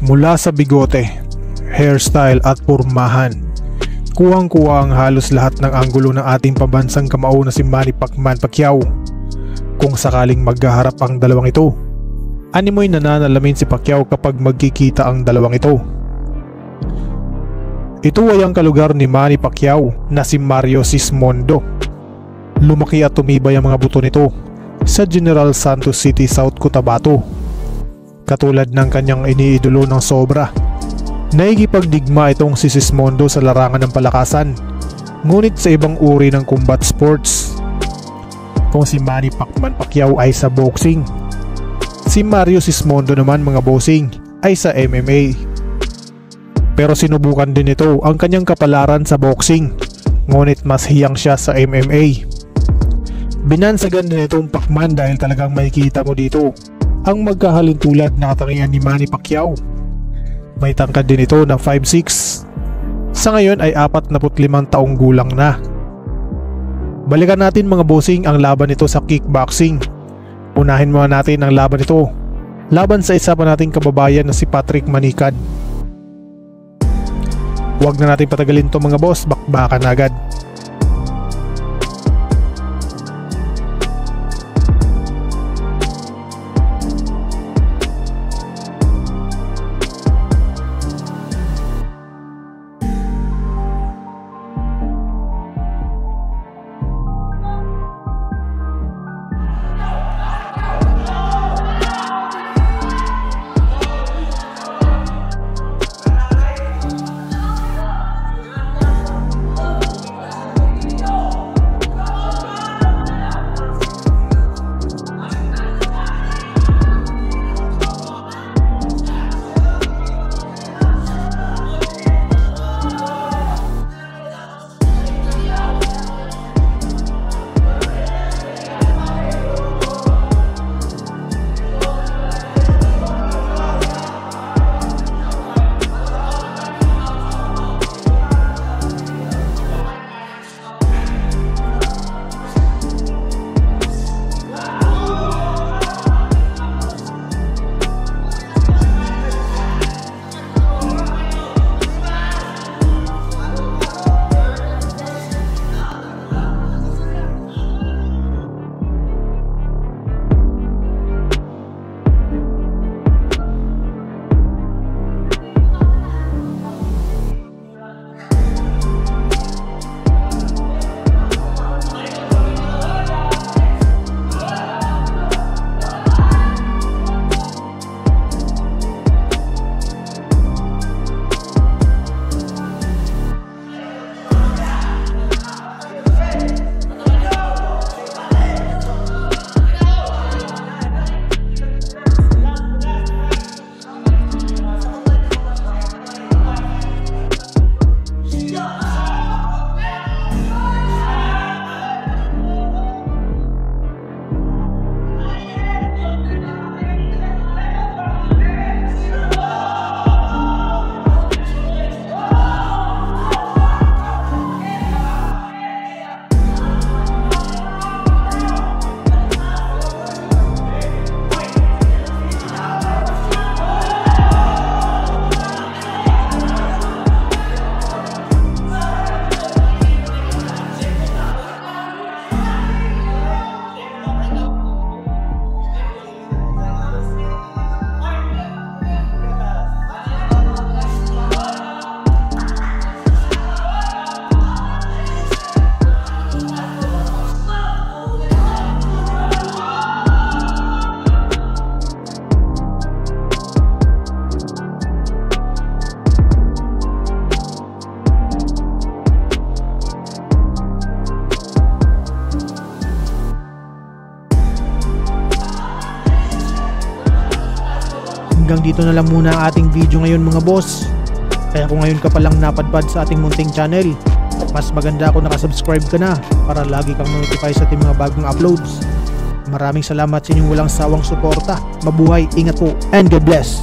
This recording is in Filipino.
Mula sa bigote, hairstyle at pormahan, kuwang-kuwa ang halos lahat ng anggulo ng ating pambansang kamao na si Manny Pacquiao. Kung sakaling maghaharap ang dalawang ito, animoy nananalamin si Pacquiao kapag magkikita ang dalawang ito. Ito ay ang kalugar ni Manny Pacquiao na si Mario Sismondo. Lumaki at tumibay ang mga buto nito sa General Santos City, South Cotabato. Katulad ng kanyang iniidolo ng sobra, naikipagdigma itong si Sismondo sa larangan ng palakasan, ngunit sa ibang uri ng combat sports. Kung si Manny Pacquiao ay sa boxing, si Mario Sismondo naman mga bossing ay sa MMA. Pero sinubukan din ito ang kanyang kapalaran sa boxing, ngunit mas hiyang siya sa MMA. Binansagan din itong Pacman dahil talagang makikita mo dito ang magkahalintulad na katangian ni Manny Pacquiao. May tangkad din ito na 5'6". Sa ngayon ay 45 taong gulang na. Balikan natin mga bossing ang laban nito sa kickboxing. Unahin muna natin ang laban nito laban sa isa pa nating kababayan na si Patrick Manicad. Huwag na natin patagalin to mga boss, bakbakan agad. Hanggang dito na lang muna ang ating video ngayon mga boss. Kaya kung ngayon ka palang napadpad sa ating munting channel, mas maganda kung nakasubscribe ka na para lagi kang notify sa ating mga bagong uploads. Maraming salamat sa inyong walang sawang suporta. Mabuhay, ingat po, and God bless!